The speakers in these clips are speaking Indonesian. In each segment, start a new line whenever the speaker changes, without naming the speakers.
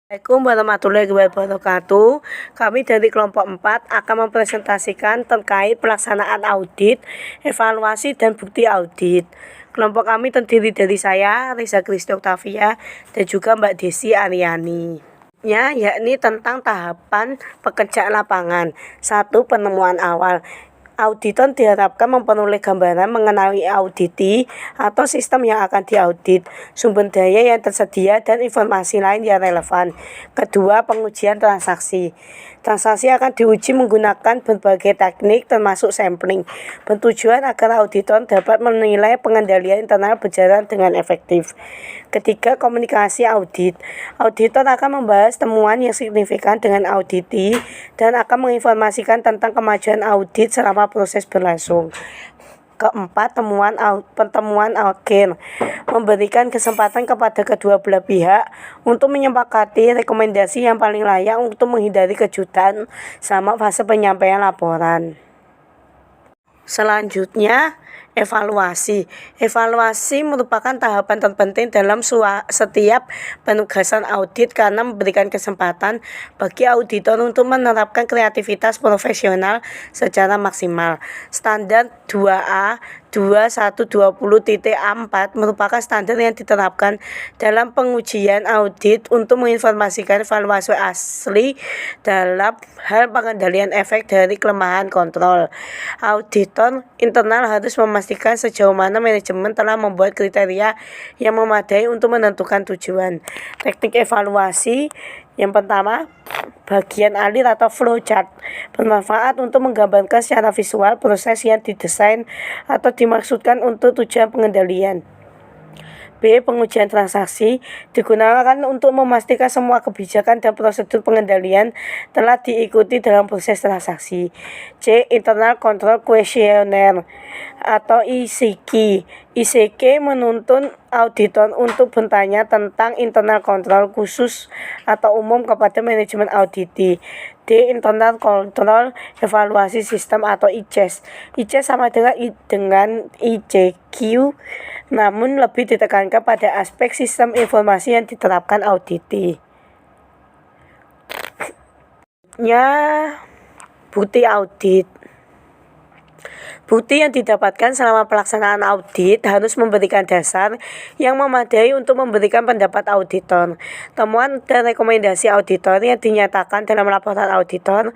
Assalamualaikum warahmatullahi wabarakatuh. Kami dari kelompok 4 akan mempresentasikan terkait pelaksanaan audit, evaluasi, dan bukti audit. Kelompok kami terdiri dari saya, Reza Kristi Oktavia, dan juga Mbak Desi Aryani. Yakni tentang tahapan pekerjaan lapangan. 1. Penemuan awal. Auditor diharapkan memperoleh gambaran mengenai auditi atau sistem yang akan diaudit, sumber daya yang tersedia, dan informasi lain yang relevan. Kedua, pengujian transaksi. Transaksi akan diuji menggunakan berbagai teknik termasuk sampling, bertujuan agar auditor dapat menilai pengendalian internal berjalan dengan efektif. Ketiga, komunikasi audit. Auditor akan membahas temuan yang signifikan dengan auditi dan akan menginformasikan tentang kemajuan audit selama proses berlangsung. Keempat, pertemuan akhir, memberikan kesempatan kepada kedua belah pihak untuk menyepakati rekomendasi yang paling layak untuk menghindari kejutan selama fase penyampaian laporan. Selanjutnya, evaluasi. Evaluasi merupakan tahapan terpenting dalam setiap penugasan audit karena memberikan kesempatan bagi auditor untuk menerapkan kreativitas profesional secara maksimal. Standar 2A 2120.A4 merupakan standar yang diterapkan dalam pengujian audit untuk menginformasikan evaluasi asli dalam hal pengendalian efek dari kelemahan kontrol. Auditor internal harus memastikan sejauh mana manajemen telah membuat kriteria yang memadai untuk menentukan tujuan. Teknik evaluasi yang pertama, bagian alir atau flowchart, bermanfaat untuk menggambarkan secara visual proses yang didesain atau dimaksudkan untuk tujuan pengendalian. B. Pengujian transaksi, digunakan untuk memastikan semua kebijakan dan prosedur pengendalian telah diikuti dalam proses transaksi. C. Internal Control Questionnaire atau ICQ. ICQ menuntun auditor untuk bertanya tentang internal control khusus atau umum kepada manajemen auditi. D. Internal Control Evaluasi Sistem atau ICES. ICES sama dengan ICQ, namun lebih ditekankan pada aspek sistem informasi yang diterapkan auditi. Bukti audit. Bukti yang didapatkan selama pelaksanaan audit harus memberikan dasar yang memadai untuk memberikan pendapat auditor. Temuan dan rekomendasi auditor yang dinyatakan dalam laporan auditor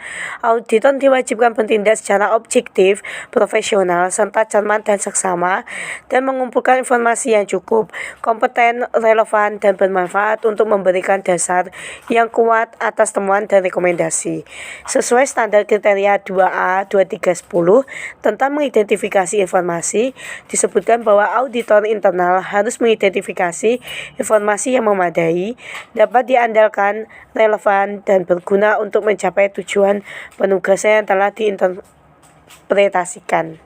diwajibkan bertindak secara objektif, profesional, serta cermat dan seksama, dan mengumpulkan informasi yang cukup, kompeten, relevan, dan bermanfaat untuk memberikan dasar yang kuat atas temuan dan rekomendasi. Sesuai standar kriteria 2A 2310 tentang mengidentifikasi informasi, disebutkan bahwa auditor internal harus mengidentifikasi informasi yang memadai, dapat diandalkan, relevan, dan berguna untuk mencapai tujuan penugasan yang telah diinterpretasikan.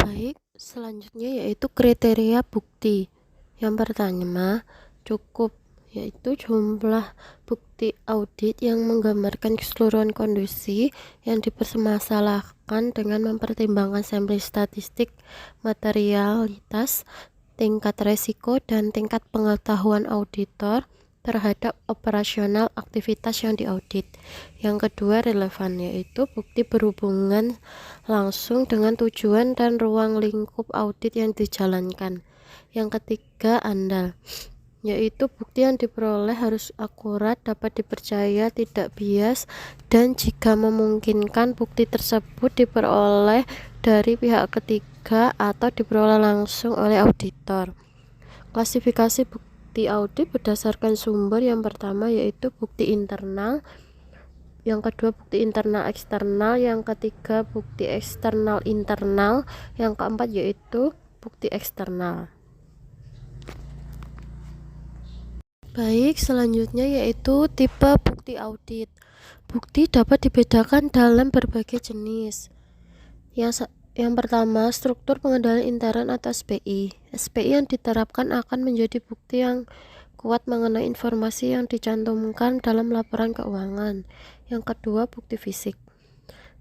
Baik, selanjutnya yaitu kriteria bukti. Yang pertama, cukup, yaitu jumlah bukti audit yang menggambarkan keseluruhan kondisi yang dipermasalahkan dengan mempertimbangkan sampling statistik, materialitas, tingkat resiko, dan tingkat pengetahuan auditor terhadap operasional aktivitas yang diaudit. Yang kedua, relevan, yaitu bukti berhubungan langsung dengan tujuan dan ruang lingkup audit yang dijalankan. Yang ketiga, andal, yaitu bukti yang diperoleh harus akurat, dapat dipercaya, tidak bias, dan jika memungkinkan bukti tersebut diperoleh dari pihak ketiga atau diperoleh langsung oleh auditor. Klasifikasi bukti audit berdasarkan sumber. Yang pertama yaitu bukti internal, yang kedua bukti internal eksternal, yang ketiga bukti eksternal internal, yang keempat yaitu bukti eksternal. Baik, selanjutnya yaitu tipe bukti audit. Bukti dapat dibedakan dalam berbagai jenis. Yang pertama, struktur pengendalian intern atau SPI. SPI yang diterapkan akan menjadi bukti yang kuat mengenai informasi yang dicantumkan dalam laporan keuangan. Yang kedua, bukti fisik.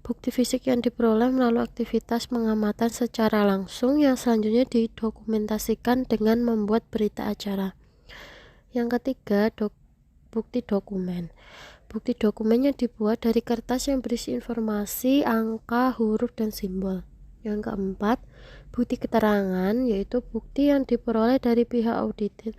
Bukti fisik yang diperoleh melalui aktivitas pengamatan secara langsung yang selanjutnya didokumentasikan dengan membuat berita acara. Yang ketiga, bukti dokumen. Bukti dokumennya dibuat dari kertas yang berisi informasi, angka, huruf, dan simbol. Yang keempat, bukti keterangan, yaitu bukti yang diperoleh dari pihak auditor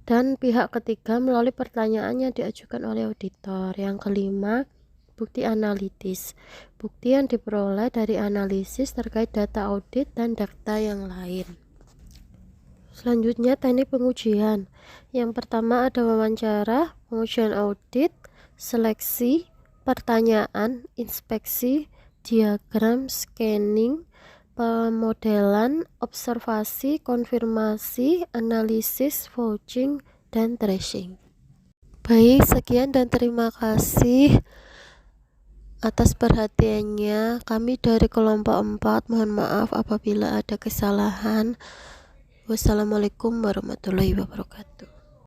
dan pihak ketiga melalui pertanyaan yang diajukan oleh auditor. Yang kelima, bukti analitis. Bukti yang diperoleh dari analisis terkait data audit dan data yang lain. Selanjutnya, teknik pengujian. Yang pertama ada wawancara, pengujian audit, seleksi, pertanyaan, inspeksi, diagram, scanning, pemodelan, observasi, konfirmasi, analisis, vouching, dan tracing. Baik, sekian dan terima kasih atas perhatiannya. Kami dari kelompok 4 mohon maaf apabila ada kesalahan. Wassalamualaikum warahmatullahi wabarakatuh.